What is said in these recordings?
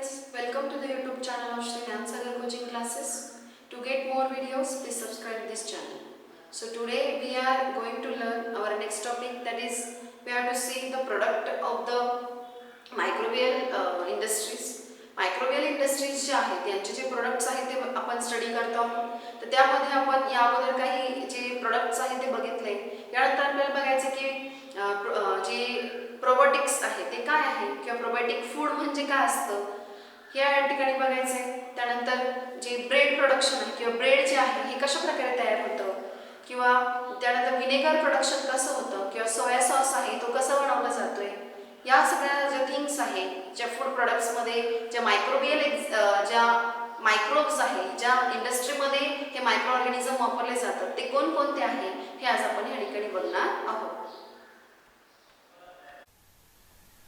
friends, welcome to the YouTube channel of Shri Nyansagar Coaching Classes. To get more videos, please subscribe this channel. So today we are going to learn our next topic, that is we have to see the product of the microbial industries. Microbial industries जे आहेत त्यांचे जे products आहेत ते आपण study करतो आहोत. तर त्यामध्ये आपण या अगोदर काही जे प्रोडक्ट्स आहेत ते बघितले. यानंतर आपल्याला बघायचं की जे प्रोबायोटिक्स आहे ते काय आहे किंवा प्रोबायोटिक फूड म्हणजे काय असतं हे या ठिकाणी बघायचं आहे. त्यानंतर जे ब्रेड प्रोडक्शन आहे किंवा ब्रेड जे आहे हे कशा प्रकारे तयार होतं, किंवा त्यानंतर विनेगर प्रोडक्शन कसं होतं, किंवा सोया सॉस आहे तो कसा बनवला जातोय. या सगळ्या ज्या थिंग्स आहेत ज्या फूड प्रोडक्ट्समध्ये ज्या मायक्रोबियल ज्या मायक्रोब्स आहेत ज्या इंडस्ट्रीमध्ये हे मायक्रो ऑर्गॅनिझम वापरले जातात ते कोणकोणते आहे हे आज आपण या ठिकाणी बघणार आहोत.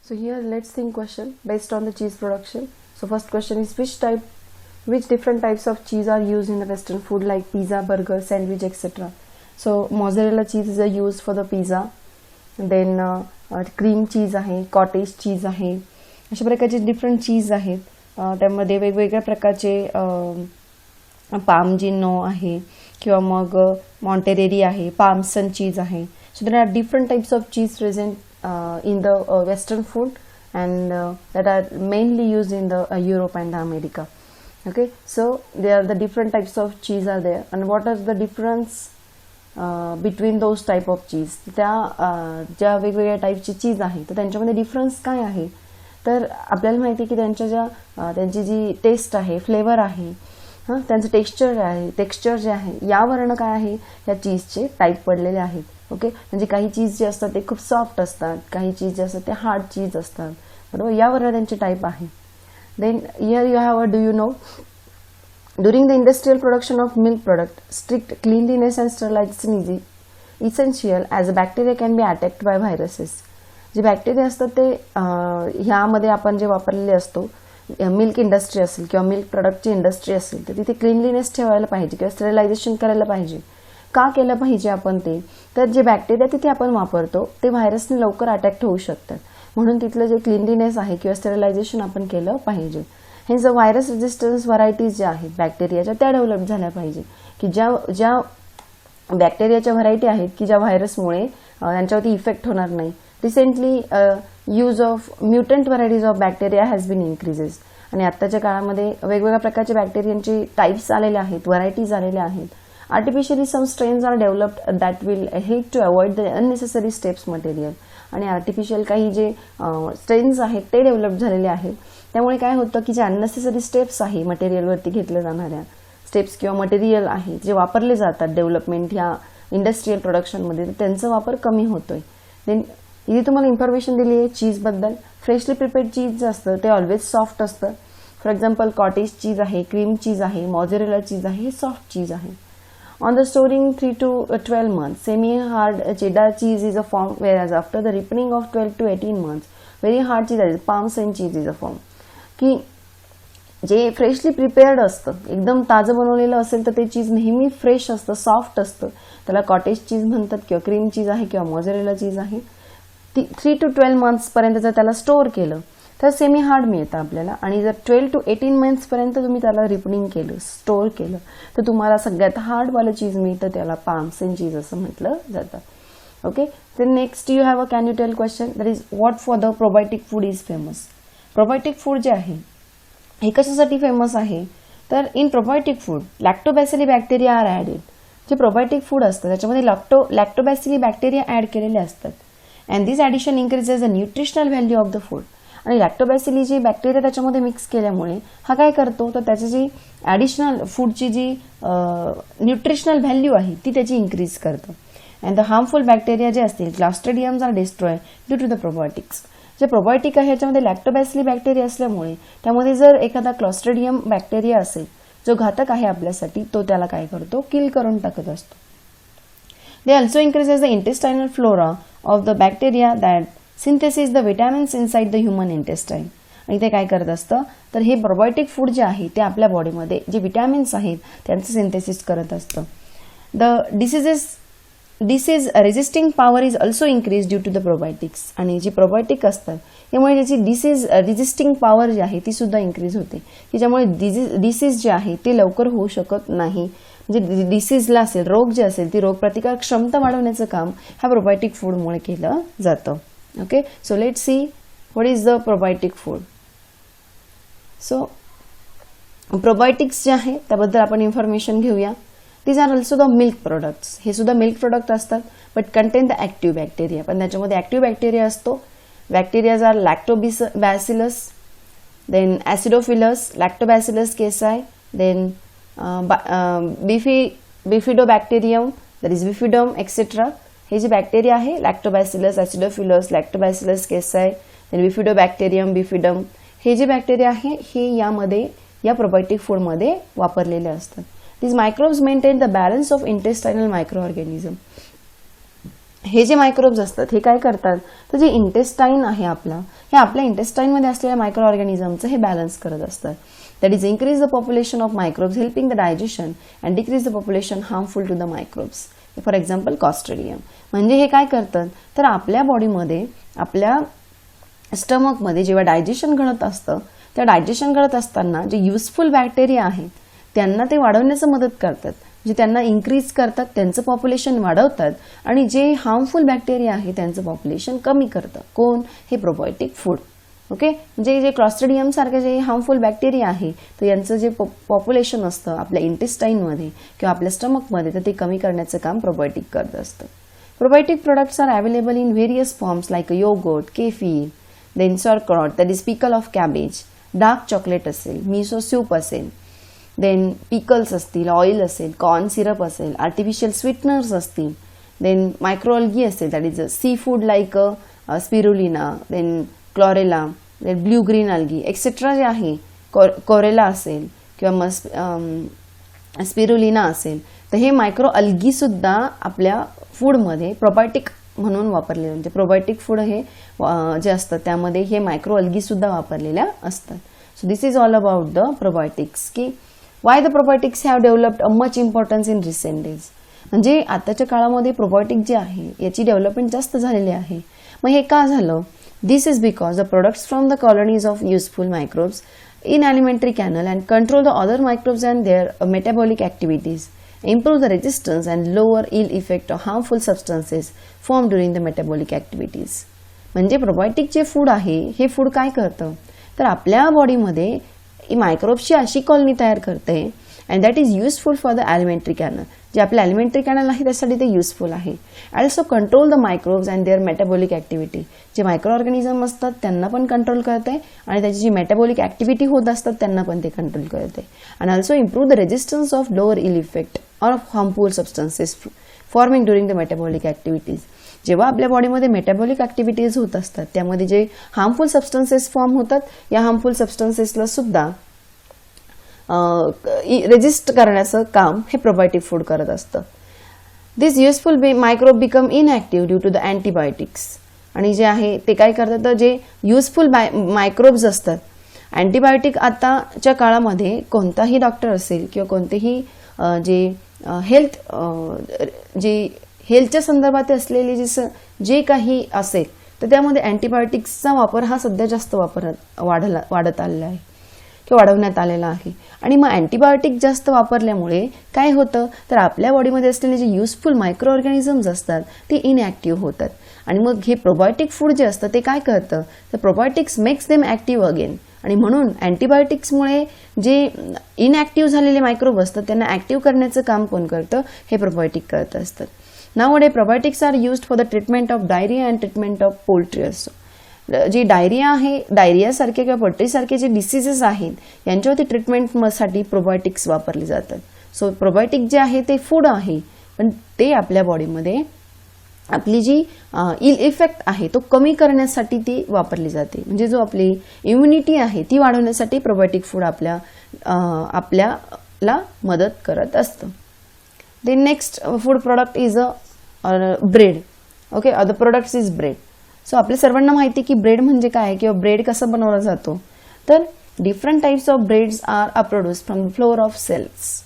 So here let's think question based on the cheese production. So first question is which different types of cheese are used in the western food like pizza, burger, sandwich, etc. So mozzarella cheese is used for the pizza. Then cream cheese आहे, cottage cheese आहे, अशा प्रकारचे different चीज आहेत. त्यामध्ये वेगवेगळ्या प्रकारचे पामजिनो आहे किंवा मग मॉन्टेरेरी आहे, पार्मेसन चीज आहे. So there are different types of cheese present in the western food and that are mainly used in the Europe and America. Okay, so there are the different types of cheese are there, and what is the difference between those type of cheese. त्या ज्या वेगवेगळ्या टाईपची चीज आहे तर त्यांच्यामध्ये difference काय आहे, तर आपल्याला माहिती आहे की त्यांची जी टेस्ट आहे, फ्लेवर आहे, त्यांचं टेक्स्चर जे आहे यावरनं काय आहे या चीजचे टाईप पडलेले आहेत. ओके, म्हणजे काही चीज जे असतात ते खूप सॉफ्ट असतात, काही चीज जे असतात ते हार्ड चीज असतात, बरोबर, यावर त्यांचे टाईप आहे. Then here you have do you know during the industrial production of milk product, strict cleanliness and sterilization is essential as a bacteria can be attacked by viruses. जे बॅक्टेरिया असतात ते ह्यामध्ये आपण जे वापरलेले असतो, मिल्क इंडस्ट्री असेल किंवा मिल्क प्रोडक्टची इंडस्ट्री असेल तर तिथे क्लीनलीनेस ठेवायला पाहिजे किंवा स्टेरिलायझेशन करायला पाहिजे. का केलं पाहिजे आपण ते, तर जे बॅक्टेरिया तिथे आपण वापरतो ते व्हायरसने लवकर अटॅक्ट होऊ शकतात, म्हणून तिथलं जे क्लीनलीनेस आहे किंवा स्टेरिलायझेशन आपण केलं पाहिजे. हे जे व्हायरस रेजिस्टन्स व्हरायटीज ज्या आहेत बॅक्टेरियाच्या त्या डेव्हलप झाल्या पाहिजे, की ज्या बॅक्टेरियाच्या व्हरायटी आहेत की ज्या व्हायरसमुळे त्यांच्यावरती इफेक्ट होणार नाही. Recently use of mutant varieties of bacteria has been increases, आणि आत्ताच्या काळामध्ये वेगवेगळ्या प्रकारच्या बॅक्टेरियांचे टाईप्स आलेले आहेत, व्हरायटीज आलेल्या आहेत. Artificially some strains are developed that will help to avoid the unnecessary steps material, आणि आर्टिफिशियल काही जे स्ट्रेन्स आहेत ते डेव्हलप झालेले आहेत. त्यामुळे काय होतं की जे अननेसेसरी स्टेप्स आहे मटेरियलवरती घेतल्या जाणाऱ्या स्टेप्स किंवा मटेरियल आहे जे वापरले जातात डेव्हलपमेंट ह्या इंडस्ट्रियल प्रोडक्शनमध्ये, त्यांचा वापर कमी होतोय. देन इथे तुम्हाला इन्फॉर्मेशन दिली आहे चीजबद्दल. फ्रेशली प्रिपेअर्ड चीज जे असतं ते ऑलवेज सॉफ्ट असतं. फॉर एक्झाम्पल कॉटेज चीज आहे, क्रीम चीज आहे, मॉझरेला चीज आहे, हे सॉफ्ट चीज आहे. On the storing 3 to 12 months, semi-hard cheddar cheese is a form, whereas after the ripening of 12 to 18 months, very hard cheese, that is Parmesan cheese is a form. की जे freshly prepared असतं, एकदम ताजं बनवलेलं असेल तर ते चीज नेहमी फ्रेश असतं, सॉफ्ट असतं, त्याला कॉटेज चीज म्हणतात किंवा क्रीम चीज आहे किंवा मॉझरेला चीज आहे. 3 to 12 months पर्यंत जर त्याला स्टोअर केलं तर सेमी हार्ड मिळतं आपल्याला, आणि जर 12 to 18 months पर्यंत तुम्ही त्याला रिपनिंग केलं, स्टोअर केलं, तर तुम्हाला सगळ्यात हार्डवालं चीज मिळतं, त्याला पार्मेसन चीज असं म्हटलं जातं. ओके, तर next you have can you tell question, that is what for the probiotic food is famous. Probiotic food जे आहे हे कशासाठी फेमस आहे, तर in probiotic food lactobacilli bacteria are added. जे प्रोबायोटिक फूड असतं त्याच्यामध्ये लॅक्टोबॅसिली बॅक्टेरिया ॲड केलेले असतात, and this addition increases the nutritional value of the food. आणि लॅक्टोबॅसिली जी बॅक्टेरिया त्याच्यामध्ये मिक्स केल्यामुळे हा काय करतो, तर त्याची जी ॲडिशनल फूडची जी न्यूट्रिशनल व्हॅल्यू आहे ती त्याची इन्क्रीज करतं. अँड द हार्मफुल बॅक्टेरिया जे असतील clostridiums are destroy due to the probiotics. जे प्रोबायोटिक आहे ह्याच्यामध्ये लॅक्टोबॅसिली बॅक्टेरिया असल्यामुळे त्यामध्ये जर एखादा क्लॉस्ट्रिडियम बॅक्टेरिया असेल जो घातक आहे आपल्यासाठी, तो त्याला काय करतो, किल करून टाकत असतो. They also increases the intestinal flora of the bacteria that synthesis the vitamins inside the human intestine. आणि ते काय करत असतं, तर हे प्रोबायोटिक फूड जे आहे ते आपल्या बॉडीमध्ये जे विटॅमिन्स आहेत त्यांचं सिंथेसिस करत असतं. The diseases disease resisting power is also increase due to the probiotics. आणि जी प्रोबायोटिक असतात त्यामुळे त्याची डिसीज रेजिस्टिंग पॉवर जी आहे ती सुद्धा इन्क्रीज होते, की ज्यामुळे डिसीज जे आहे ते लवकर होऊ शकत नाही. म्हणजे डिसीजला असेल, रोग जे असेल ती रोगप्रतिकार क्षमता वाढवण्याचं काम ह्या प्रोबायोटिक फूडमुळे केलं जातं. Okay, so let see what is the probiotic food. So probiotics जे आहे त्याबद्दल आपण इन्फॉर्मेशन घेऊया. These are also the milk products. हे सुद्धा मिल्क प्रोडक्ट असतात but contain the active bacteria. पण त्याच्यामध्ये ॲक्टिव्ह बॅक्टेरिया असतो. Bacterias are lactobacillus, then acidophilus, lactobacillus casei, then bifidobacterium, that is bifidum etcetera. हे जे बॅक्टेरिया आहे lactobacillus, acidophilus, lactobacillus casei, then bifidobacterium, bifidum, हे जे बॅक्टेरिया आहे हे यामध्ये या प्रोबायोटिक फूडमध्ये वापरलेले असतात. These microbes maintain the balance of intestinal microorganism. हे जे मायक्रोब्स असतात हे काय करतात, तर जे इंटेस्टाईन आहे आपला, हे आपल्या इंटेस्टाईनमध्ये असलेल्या मायक्रो ऑर्गॅनिझमचं हे बॅलन्स करत असतात. That is increase the population of microbes helping the digestion and decrease the population harmful to the microbes. For example clostridium. म्हणजे हे काय करतात, तर आपल्या बॉडीमध्ये, आपल्या स्टमकमध्ये जेव्हा डायजेशन घडत असतं, त्या डायजेशन घडत असताना जे युजफुल बॅक्टेरिया आहेत त्यांना ते वाढवण्याचं मदत करतात, म्हणजे त्यांना इन्क्रीज करतात, त्यांचं पॉप्युलेशन वाढवतात, आणि जे हार्मफुल बॅक्टेरिया आहे त्यांचं पॉप्युलेशन कमी करतं. कोण? हे प्रोबायोटिक फूड. ओके, म्हणजे जे क्लॉस्ट्रिडियम सारखे जे हार्मफुल बॅक्टेरिया आहे तर यांचं जे पॉप्युलेशन असतं आपल्या इंटेस्टाईनमध्ये किंवा आपल्या स्टमकमध्ये तर ते कमी करण्याचं काम प्रोबायोटिक करत असतं. Probiotic products are available in various forms like yoghurt, kefir, then sauerkraut, that is pickle of cabbage, dark chocolate असेल, मिसो सूप असेल, देन पिकल्स असतील, ऑइल असेल, कॉर्न सिरप असेल, आर्टिफिशियल स्वीटनर्स असतील, देन मायक्रोअल्गी असेल, that is sea food like spirulina, then chlorella, then blue green algae etcetera जे आहे, कोरेला असेल किंवा मग स्पिरुलिना असेल, तर हे मायक्रो अल्गी सुद्धा आपल्या फूडमध्ये प्रोबायोटिक म्हणून वापरले. म्हणजे प्रोबायोटिक फूड हे जे असतं त्यामध्ये हे मायक्रो अल्गी सुद्धा वापरलेल्या असतात. So this is all about the probiotics. की why the probiotics have developed a much importance in recent days. म्हणजे आताच्या काळामध्ये प्रोबायोटिक जे आहे याची डेव्हलपमेंट जास्त झालेली आहे. मग हे का झालं? This is because the products from the colonies of useful microbes in alimentary canal and control the other microbes and their metabolic activities, improve the resistance and lower ill effect of harmful substances formed during the metabolic activities. म्हणजे probiotic जे food आहे हे food काय करतं, तर आपल्या बॉडीमध्ये मायक्रोब्सची अशी कॉलनी तयार करते and that is useful for the alimentary canal. जे आपलं alimentary canal आहे त्यासाठी ते युजफुल आहे. Also control the microbes and their metabolic activity. जे मायक्रो ऑर्गॅनिझम असतात त्यांना पण कंट्रोल करते आणि त्याची जी मेटाबॉलिक ॲक्टिव्हिटी होत असतात त्यांना पण ते कंट्रोल करते. And also improve the resistance of lower ill effect of harmful substances forming during the metabolic activities. जेव्हा आपल्या बॉडीमध्ये मेटाबॉलिक ॲक्टिव्हिटीज होत असतात त्यामध्ये जे हार्मफुल सबस्टन्सेस फॉर्म होतात या हार्मफुल सबस्टन्सेसला सुद्धा रेजिस्ट करण्याचं काम हे प्रोबायोटिक फूड करत असतं. This useful microbe become inactive due to the antibiotics. आणि जे आहे ते काय करतात, तर जे युजफुल मायक्रोब्स असतात, अँटीबायोटिक आताच्या काळामध्ये कोणताही डॉक्टर असेल किंवा कोणतेही जे हेल्थच्या संदर्भात असलेले जे काही असेल तर त्यामध्ये अँटीबायोटिक्सचा वापर हा सध्या जास्त वाढत आलेला आहे किंवा वाढवण्यात आलेला आहे. आणि मग अँटीबायोटिक जास्त वापरल्यामुळे काय होतं, तर आपल्या बॉडीमध्ये असलेले जे युजफुल मायक्रो ऑर्गॅनिझम्स असतात ते इनॲक्टिव्ह होतात. आणि मग हे प्रोबायोटिक फूड जे असतं ते काय करतं, तर probiotics makes them active again. आणि म्हणून अँटीबायोटिक्समुळे जे इनॲक्टिव्ह झालेले मायक्रोब असतात त्यांना ॲक्टिव्ह करण्याचं काम कोण करतं, हे प्रोबायोटिक करत असतात. Nowadays probiotics are used for the treatment of diarrhoea and treatment of poultry असो. जी डायरिया आहे, डायरियासारखे किंवा पोल्ट्रीसारखे जे डिसीजेस आहेत यांच्यावरती ट्रीटमेंटसाठी प्रोबायोटिक्स वापरले जातात. सो प्रोबायोटिक जे आहे ते फूड आहे पण ते आपल्या बॉडीमध्ये आपली जी इल इफेक्ट आहे तो कमी करण्यासाठी ती वापरली जाते. म्हणजे जो आपली इम्युनिटी आहे ती वाढवण्यासाठी प्रोबायोटिक फूड आपल्याला मदत करत असतं. The next food product is a bread. Okay, the products is bread. So आपल्या सर्वांना माहिती की ब्रेड म्हणजे काय किंवा ब्रेड कसा बनवला जातो, तर different types of breads are produce from the flour of cells.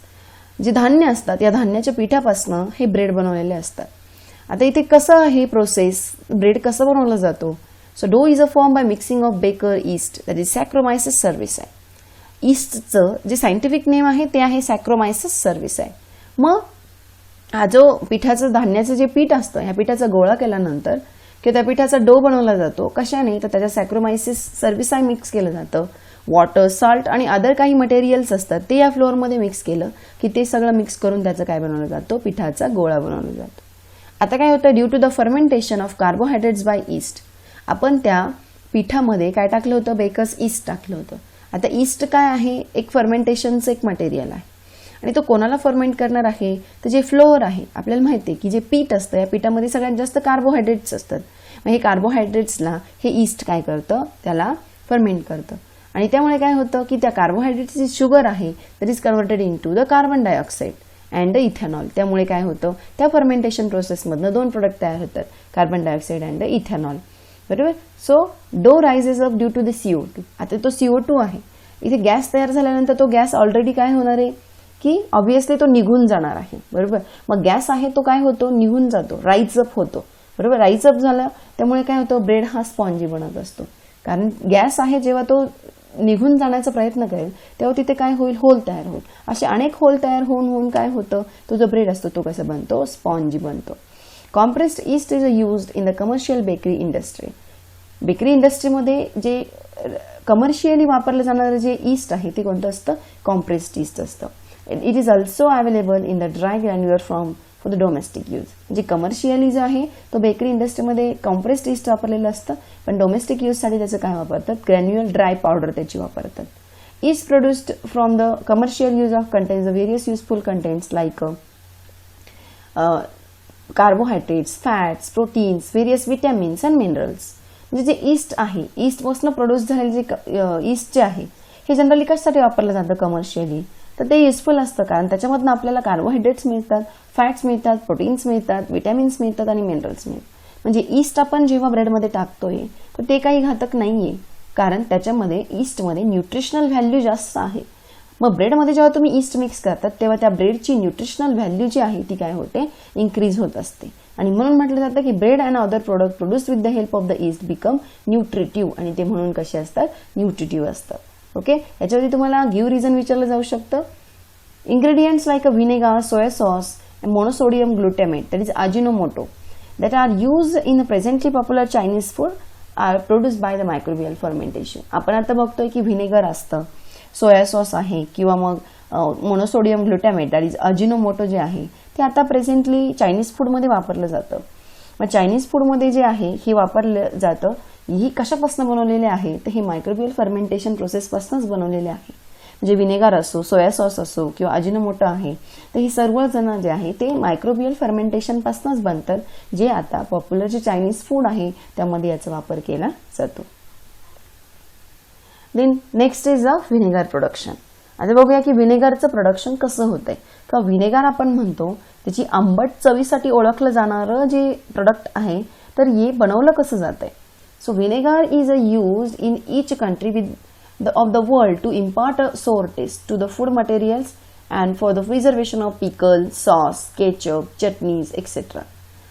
जे धान्य असतात या धान्याच्या पिठापासून हे ब्रेड बनवलेले असतात. आता इथे कसं आहे प्रोसेस, ब्रेड कसं बनवलं जातो. So dough is a form by mixing of baker yeast, that is saccharomyces cerevisiae आहे. ईस्टचं जे सायंटिफिक नेम आहे ते आहे सॅक्रोमायसिस सर्व्हिस आहे. मग हा जो पिठाचं धान्याचं जे पीठ असतं, ह्या पिठाचा गोळा केल्यानंतर किंवा त्या पिठाचा डो बनवला जातो कशाने, तर त्याच्या सॅक्रोमायसिस सर्व्हिस आहे मिक्स केलं जातं. वॉटर, सॉल्ट आणि अदर काही मटेरियल्स असतात ते या फ्लोअरमध्ये मिक्स केलं की ते सगळं मिक्स करून त्याचं काय बनवलं जातं, पिठाचा गोळा बनवला जातो. आता काय होतं, due to the fermentation of carbohydrates by yeast, आपण त्या पिठामध्ये काय टाकलं होतं, बेकर्स ईस्ट टाकलं होतं. आता ईस्ट काय आहे, एक फर्मेंटेशनचं एक मटेरियल आहे आणि तो कोणाला फर्मेंट करणार आहे, तर जे फ्लोअर आहे आपल्याला माहिती आहे की जे पीठ असतं या पिठामध्ये सगळ्यात जास्त कार्बोहायड्रेट्स असतात. मग हे कार्बोहायड्रेट्सला हे ईस्ट काय करतं, त्याला फर्मेंट करतं आणि त्यामुळे काय होतं की त्या कार्बोहायड्रेटची शुगर आहे that is converted in to the carbon dioxide and ethanol. त्यामुळे काय होतं, त्या फर्मेंटेशन प्रोसेसमधनं 2 प्रोडक्ट तयार होतात, कार्बन डायऑक्साईड अँड इथेनॉल. बरोबर. So dough rises up due to the CO2. आता तो CO2 आहे, इथे गॅस तयार झाल्यानंतर तो गॅस ऑलरेडी काय होणार आहे की ऑब्व्हियसली तो निघून जाणार आहे. बरोबर. मग गॅस आहे तो काय होतो, निघून जातो, राईज अप होतो. बरोबर. राईज अप झालं त्यामुळे काय होतं, ब्रेड हा स्पॉन्जी बनत असतो. कारण गॅस आहे जेव्हा तो निघून जाण्याचा प्रयत्न करेल तेव्हा तिथे काय होईल, होल तयार होईल. असे अनेक होल तयार होऊन काय होतं, तो जो ब्रेड असतो तो कसा बनतो, स्पॉन्जी बनतो. Compressed east is used in the commercial bakery industry. Bakery इंडस्ट्रीमध्ये जे कमर्शियली वापरलं जाणारं जे ईस्ट आहे ते कोणतं असतं, कॉम्प्रेस्ड ईस्ट असतं. It is also available in the dry granular form for the domestic use. म्हणजे कमर्शियली जो आहे तो बेकरी इंडस्ट्रीमध्ये कॉम्प्रेस्ड ईस्ट वापरलेलं असतं, पण डोमेस्टिक यूजसाठी त्याचं काय वापरतात, ग्रॅन्युअल ड्राय पावडर त्याची वापरतात. East produced from the commercial use of contains the various useful contents like carbohydrates, fats, proteins, various vitamins and minerals. म्हणजे जे ईस्ट आहे, ईस्टपासून प्रोड्यूस झालेले जे ईस्ट जे आहे हे जनरली कशासाठी वापरलं जातं कमर्शियली, तर ते युजफुल असतं कारण त्याच्यामधून आपल्याला कार्बोहायड्रेट्स मिळतात, फॅट्स मिळतात, प्रोटीन्स मिळतात, विटॅमिन्स मिळतात आणि मिनरल्स मिळतात. म्हणजे ईस्ट आपण जेव्हा ब्रेडमध्ये टाकतोय तर ते काही घातक नाहीये कारण त्याच्यामध्ये ईस्टमध्ये न्यूट्रिशनल व्हॅल्यू जास्त आहे. मग ब्रेडमध्ये जेव्हा तुम्ही ईस्ट मिक्स करतात तेव्हा त्या ब्रेडची न्यूट्रिशनल व्हॅल्यू जी आहे ती काय होते, इन्क्रीज होत असते. आणि म्हणून म्हटलं जातं की bread and other product produce with the help of the east become nutritive, आणि ते म्हणून कसे असतात, न्यूट्रिटिव्ह असतात. ओके. याच्यावरती तुम्हाला गिव्ह रिझन विचारलं जाऊ शकतं. Ingredients like a vinegar, soy sauce, and monosodium glutamate, that is Ajinomoto, that are used in the presently popular Chinese food are produced by the microbial fermentation. आपण आता बघतोय की व्हिनेगर असतं, सोया सॉस आहे किंवा मग monosodium glutamate that is Ajinomoto जे आहे ते आता प्रेझेंटली चायनीज फूडमध्ये वापरलं जातं. मग चायनीज फूडमध्ये जे आहे हे वापरलं जातं, ही कशापासून बनवलेले आहे तर हे मायक्रोबियल फर्मेंटेशन प्रोसेसपासूनच बनवलेले आहे. म्हणजे विनेगर असो, सोया सॉस असो किंवा अजिनोमोटो आहे तर ही सर्वजण जे आहे ते मायक्रोबियल फर्मेंटेशन पासूनच बनतात, जे आता पॉप्युलर जे चायनीज फूड आहे त्यामध्ये याचा वापर केला जातो. Then next is a vinegar production. आता बघूया की व्हिनेगरचं प्रोडक्शन कसं होतंय. का व्हिनेगर आपण म्हणतो त्याची आंबट चवीसाठी ओळखलं जाणारं जे प्रोडक्ट आहे तर हे बनवलं कसं जातंय. So vinegar is a used in each country with of the world to impart a sour taste to the food materials and for the preservation of pickles, sauce, ketchup, chutneys, etc.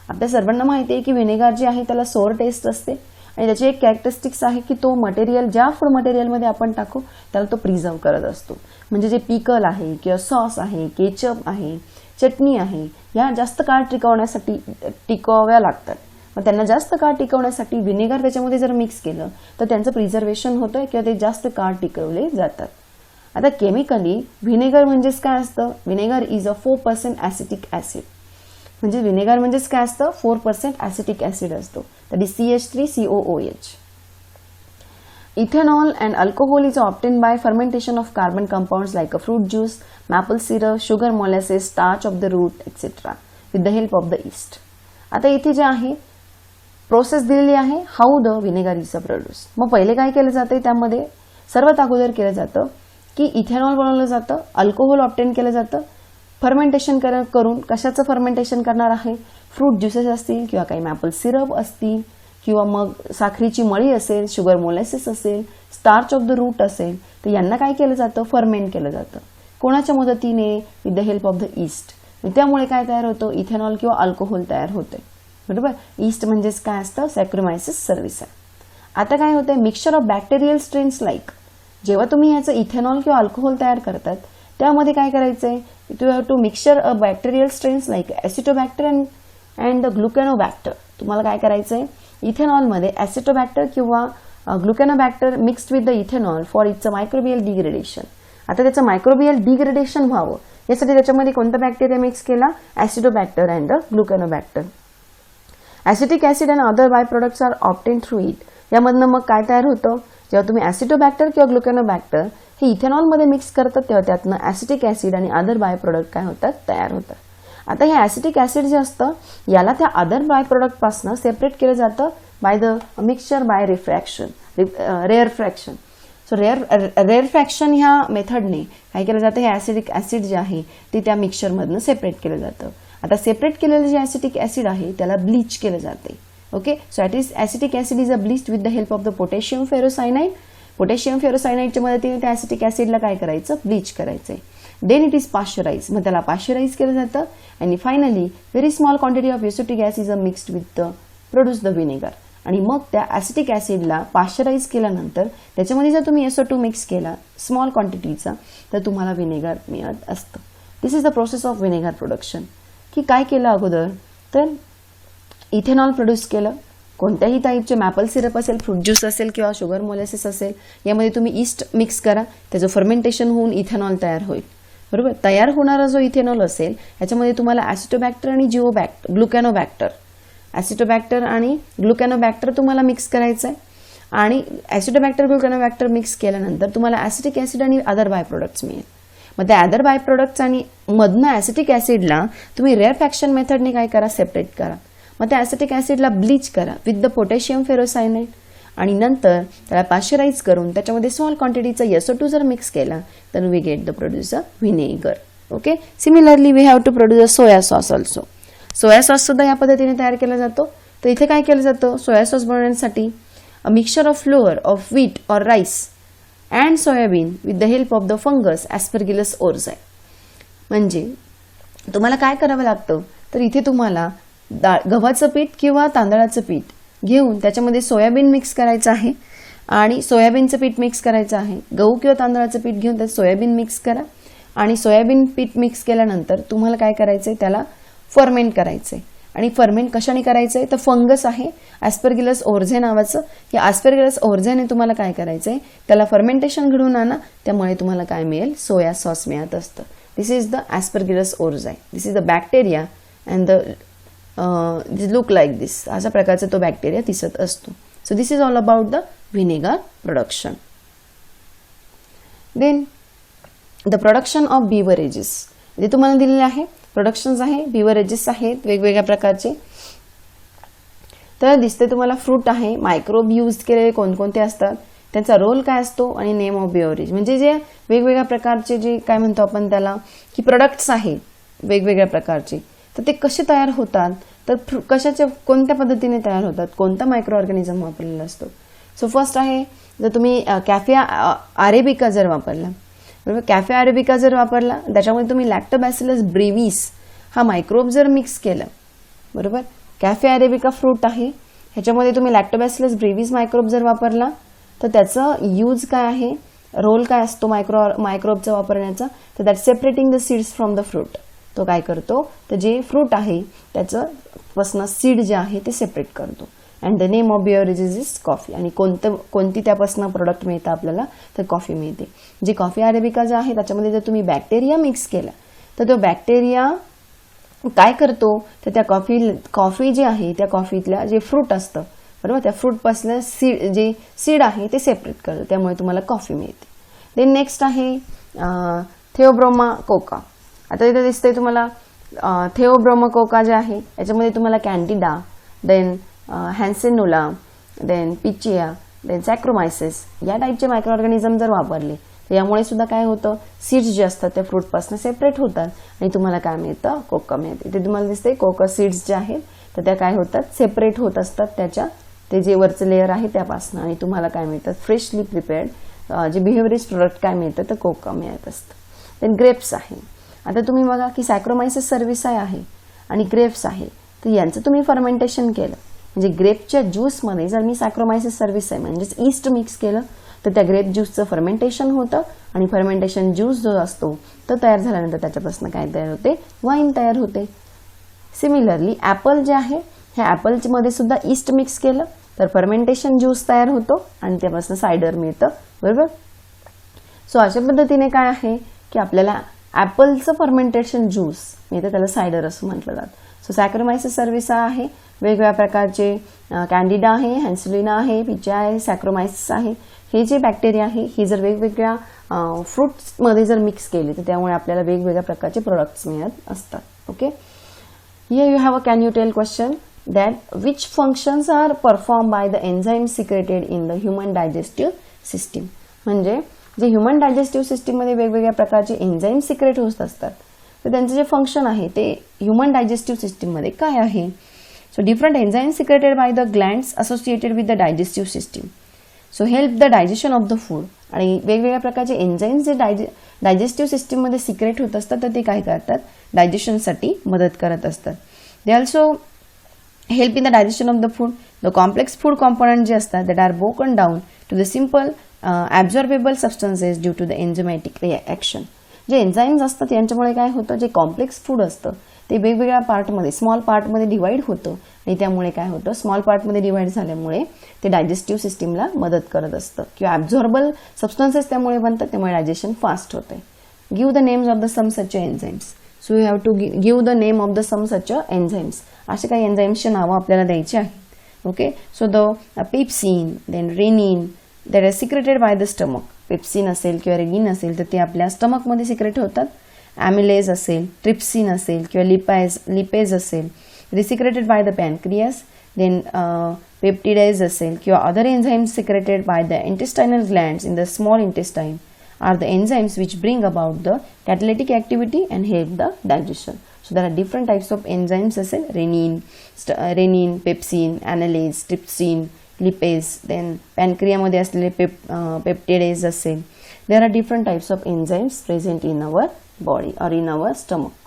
आपल्या सर्वांना माहिती आहे की vinegar जे आहे त्याला Zoar taste असते आणि त्याची एक कॅरेक्टरिस्टिक्स आहे की तो मटेरियल ज्या फूड मटेरियलमध्ये आपण टाकू त्याला तो प्रिझर्व करत असतो. म्हणजे जे पिकल आहे किंवा सॉस आहे, केचप आहे, चटणी आहे, या जास्त काळ टिकवाव्या लागतात. मग त्यांना जास्त काळ टिकवण्यासाठी व्हिनेगर त्याच्यामध्ये जर मिक्स केलं तर त्यांचं प्रिझर्वेशन होतं किंवा ते जास्त काळ टिकवले जातात. आता केमिकली व्हिनेगर म्हणजेच काय असतं, vinegar is a 4% acetic acid. म्हणजे व्हिनेगर म्हणजेच काय असतं, 4% ॲसिटिक ॲसिड असतो, that is CH3COOH. Ethanol and alcohol is obtained by fermentation of carbon compounds like a fruit juice, maple syrup, sugar molasses, starch of the root, etc. with the help of the yeast. आता इथे जे आहे process दिलेली आहे, how the vinegar is produce. मग पहिले काय केलं जाते, त्यामध्ये सर्वात अगोदर केलं जातं की इथेनॉल बनवलं जातं, अल्कोहोल ऑब्टेन केलं जातं. फर्मेंटेशन करून कशाचं फर्मेंटेशन करणार आहे, फ्रूट ज्युसेस असतील किंवा काही मॅपल सिरप असतील किंवा मग साखरीची मळी असेल, शुगर मोलॅसिस असेल, स्टार्च ऑफ द रूट असेल, तर यांना काय केलं जातं, फर्मेंट केलं जातं. कोणाच्या मदतीने, with the help of the east. त्यामुळे काय तयार होतं, इथेनॉल किंवा अल्कोहोल तयार होते. बरोबर. ईस्ट म्हणजेच काय असतं, सॅक्रोमायसिस सर्व्हिसा. आता काय होतं, mixture of bacterial strains like, जेव्हा तुम्ही याचं इथेनॉल किंवा अल्कोहोल तयार करतात त्यामध्ये काय करायचंय, you have to mixture a bacterial strains like acetobacter and gluconobacter. तुम्हाला काय करायचंय, इथेनॉलमध्ये ॲसिटोबॅक्टर किंवा gluconobacter mixed with the ethanol for its microbial degradation. आता त्याचं मायक्रोबियल डिग्रेडेशन व्हावं यासाठी त्याच्यामध्ये कोणता बॅक्टेरिया मिक्स केला, acetobacter and gluconobacter. Acetic acid and other by products are obtain through it. यामधनं मग काय तयार होतं, जेव्हा तुम्ही ॲसिटोबॅक्टर किंवा ग्लुकॅनोबॅक्टर हे इथेनॉलमध्ये मिक्स करतात तेव्हा त्यातनं ॲसिटिक ॲसिड आणि अदर बाय प्रोडक्ट काय होतात, तयार होतात. आता हे ॲसिटिक ॲसिड जे असतं याला त्या अदर बाय प्रोडक्टपासून सेपरेट केलं जातं by the mixture by refraction, rarefaction. So rarefaction ह्या मेथडने काय केलं जातं, हे ॲसिटिक ॲसिड जे आहे ते त्या मिक्सचरमधनं सेपरेट केलं जातं. आता सेपरेट केलेलं जे ॲसिटिक ॲसिड आहे त्याला ब्लीच केलं जाते. Okay, so acetic acid is a bleached with the help of the potassium ferrocyanide. Potassium फेरोसायनाइडच्या मदतीने त्या ॲसिटिक ॲसिडला काय करायचं, ब्लीच करायचंय. देन इट इज पाश्चराइज, मग त्याला पाश्चराइज केलं जातं. आणि finally very small quantity of acetic acid is a mixed with the produce the vinegar. आणि मग त्या ॲसिटिक ॲसिडला पाश्चराइज केल्यानंतर त्याच्यामध्ये जर तुम्ही SO2 मिक्स केला स्मॉल क्वांटिटीचा तर तुम्हाला विनेगर मिळत असतं. This is the process of vinegar production. की काय केलं अगोदर, तर इथेनॉल प्रोड्यूस केलं. कोणत्याही टाईपचे मॅपल सिरप असेल, फ्रूट ज्यूस असेल किंवा शुगर मोलॅसिस असेल, यामध्ये तुम्ही ईस्ट मिक्स करा, त्याचं फर्मेंटेशन होऊन इथेनॉल तयार होईल. बरोबर. तयार होणारा जो इथेनॉल असेल याच्यामध्ये तुम्हाला ॲसिटोबॅक्टर आणि ग्लुकॅनोबॅक्टर, ॲसिटोबॅक्टर आणि ग्लुकॅनोबॅक्टर तुम्हाला मिक्स करायचं आहे. आणि ॲसिटोबॅक्टर ग्लुकॅनोबॅक्टर मिक्स केल्यानंतर तुम्हाला ॲसिटिक ॲसिड आणि अदर बाय प्रोडक्ट्स मिळेल. मग त्या अदर बाय प्रोडक्ट्स आणि मधनं ॲसिटिक ॲसिडला तुम्ही रेअरफॅक्शन मेथडने काय करा, सेपरेट करा. मग त्या ॲसिटिक ॲसिडला ब्लीच करा विथ द पोटॅशियम फेरोसायनाइड आणि नंतर त्याला पाश्चराइज करून त्याच्यामध्ये स्मॉल क्वांटिटीचा SO2 जर मिक्स केला तर we get the produce a vinegar. Okay, similarly we have to produce a soya sauce also. Soya sauce सुद्धा या पद्धतीने तयार केला जातो. तर इथे काय केलं जातं, सोया सॉस बनवण्यासाठी a mixture of flour of wheat or rice and soyabean with the help of the fungus aspergillus oryzae. म्हणजे तुम्हाला काय करावं लागतं, तर इथे तुम्हाला गव्हाचं पीठ किंवा तांदळाचं पीठ घेऊन त्याच्यामध्ये सोयाबीन मिक्स करायचं आहे आणि सोयाबीनचं पीठ मिक्स करायचं आहे. गहू किंवा तांदळाचं पीठ घेऊन त्यात सोयाबीन मिक्स करा आणि सोयाबीन पीठ मिक्स केल्यानंतर तुम्हाला काय करायचंय, त्याला फर्मेंट करायचंय. आणि फर्मेंट कशाने करायचंय, तर फंगस आहे ॲस्परगिलस ओरझे नावाचं. या ॲस्परगिलस ओरझेने तुम्हाला काय करायचंय, त्याला फर्मेंटेशन घडवून आणा, त्यामुळे तुम्हाला काय मिळेल, सोया सॉस मिळत असतं. This is the aspergillus oryzae. This is the bacteria and the look like this. अशा प्रकारचा तो बॅक्टेरिया दिसत असतो. So this is all about the vinegar production. Then the production of beverages. जे तुम्हाला दिलेले आहे प्रोडक्शन्स आहे, बिवरेजेस आहेत वेगवेगळ्या प्रकारचे. तर दिसते तुम्हाला फ्रूट आहे, मायक्रोब यूज केलेले कोणकोणते असतात, त्यांचा रोल काय असतो आणि नेम ऑफ बिवरेज. म्हणजे जे वेगवेगळ्या प्रकारचे जे काय म्हणतो आपण त्याला की प्रोडक्ट्स आहेत वेगवेगळ्या प्रकारचे, तर ते कसे तयार होतात, तर कशाच्या कोणत्या पद्धतीने तयार होतात, कोणता मायक्रो ऑर्गॅनिझम वापरलेला असतो. सो फर्स्ट आहे, जर तुम्ही कॅफे अरेबिका जर वापरला, बरोबर, कॅफे अरेबिका जर वापरला त्याच्यामध्ये तुम्ही लॅक्टोबॅसिलस ब्रेव्हिस हा मायक्रोब जर मिक्स केलं, बरोबर, कॅफे अरेबिका फ्रूट आहे ह्याच्यामध्ये तुम्ही लॅक्टोबॅसिलस ब्रेव्हिस मायक्रोब जर वापरला तर त्याचं यूज काय आहे, रोल काय असतो मायक्रोबचा वापरण्याचा, तर that separating the seeds from the fruit. तो काय करतो, तर जे फ्रूट आहे त्याचं पासून सीड जे आहे ते सेपरेट करतो. And the name of beverages is coffee. आणि कोणती त्यापासून प्रोडक्ट मिळतं आपल्याला, तर कॉफी मिळते. जे कॉफी अरेबिका जे आहे त्याच्यामध्ये जर तुम्ही बॅक्टेरिया मिक्स केला तर तो बॅक्टेरिया काय करतो, तर त्या कॉफी जे आहे त्या कॉफीतल्या जे फ्रूट असतं, बरोबर, त्या फ्रूटपासून जे सीड आहे ते सेपरेट करतं, त्यामुळे तुम्हाला कॉफी मिळते. देन नेक्स्ट आहे थिओब्रोमा कोका. आता इथे दिसतंय तुम्हाला थिओब्रोमा कोका जे आहे याच्यामध्ये तुम्हाला candida, then हॅन्सेनुला, then Pichia, then सॅक्रोमायसिस या टाईपचे मायक्रो ऑर्गॅनिझम जर वापरले तर यामुळे सुद्धा काय होतं, सीड्स जे असतात त्या फ्रूटपासून सेपरेट होतात आणि तुम्हाला काय मिळतं, कोका मिळते. इथे तुम्हाला दिसते कोका सीड्स जे आहेत तर त्या काय होतात, सेपरेट होत असतात त्याच्या ते जे वरचं लेअर आहे त्यापासून, आणि तुम्हाला काय मिळतं, फ्रेशली प्रिपेअर्ड जे बिहेव्हरेज प्रोडक्ट काय मिळतं, तर कोका मिळत असतं. देन ग्रेप्स आहे. आता तुम्ही बघा की सॅक्रोमायसिस सर्व्हिसाय आहे आणि ग्रेप्स आहे. तर यांचं तुम्ही फर्मेंटेशन केलं म्हणजे ग्रेपच्या ज्यूसमध्ये जर मी सॅक्रोमायसिस सर्व्हिस आहे म्हणजेच ईस्ट मिक्स केलं तर त्या ग्रेप ज्यूसचं फर्मेंटेशन होतं आणि फर्मेंटेशन ज्यूस जो असतो तो तयार झाल्यानंतर त्याच्यापासून काय तयार होते, वाईन तयार होते. सिमिलरली ॲपल जे आहे ह्या ॲपलमध्ये सुद्धा ईस्ट मिक्स केलं तर फर्मेंटेशन ज्यूस तयार होतो आणि त्यापासून सायडर मिळतं, बरोबर. सो अशा पद्धतीने काय आहे की आपल्याला ॲपलचं फर्मेंटेशन ज्यूस मिळतं, त्याला सायडर असं म्हटलं जातं. सो सॅक्रोमायसिस सर्व्हिस आहे, वेगवेगळ्या प्रकारचे कॅन्डिडा आहे, हॅन्सुलिना आहे, पिचा आहे, सॅक्रोमायसिस आहे. हे जे बॅक्टेरिया आहे हे जर वेगवेगळ्या फ्रुट्समध्ये जर मिक्स केले तर त्यामुळे आपल्याला वेगवेगळ्या प्रकारचे प्रोडक्ट्स मिळत असतात. Okay, here you have a can you tell question that which functions are performed by the enzymes secreted in the human digestive system. म्हणजे जे ह्युमन डायजेस्टिव्ह सिस्टीममध्ये वेगवेगळ्या प्रकारचे एन्झाईम सिक्रेट होत असतात तर त्यांचं जे फंक्शन आहे ते ह्युमन डायजेस्टिव्ह सिस्टीममध्ये काय आहे. So different enzyme secreted by the glands associated with the digestive system so help the digestion of the food. आणि वेगवेगळ्या प्रकारचे एन्झाईम्स जे डायजेस्टिव्ह सिस्टीममध्ये सिक्रेट होत असतात तर ते काय करतात, डायजेशनसाठी मदत करत असतात. They also help in the digestion of the food. The complex food component जे असतात that are broken down to the simple absorbable substances due to the enzymatic reaction. जे एन्झाईम्स असतात यांच्यामुळे काय होतं, जे कॉम्प्लेक्स फूड असतं ते वेगवेगळ्या पार्टमध्ये स्मॉल पार्टमध्ये डिवाइड होतं आणि त्यामुळे काय होतं, स्मॉल पार्टमध्ये डिवाइड झाल्यामुळे ते डायजेस्टिव्ह सिस्टीमला मदत करत असतं किंवा ॲब्झॉर्बल सबस्टन्सेस त्यामुळे बनतात, त्यामुळे डायजेशन फास्ट होते. Give the names of the some such enzymes. So you have to give the name of the some such enzymes. असे काही एन्झाईम्सचे नावं आपल्याला द्यायची आहेत. Okay, so the pepsin, then rennin that are secreted by the stomach. Pepsin असेल किंवा rennin असेल तर ते आपल्या स्टमकमध्ये सिक्रेट होतात. ॲमिलेज असेल, ट्रिप्सिन असेल किंवा लिपेज असेल ते secreted by the pancreas. Then peptidase असेल किंवा other enzymes secreted by the intestinal glands in the small intestine are the enzymes which bring about the catalytic activity and help the digestion. So there are different types of enzymes as in renin, pepsin, analase, trypsin, lipase, then pancreas मध्ये असलेले peptidase असेल. There are different types of enzymes present in our body or in our stomach.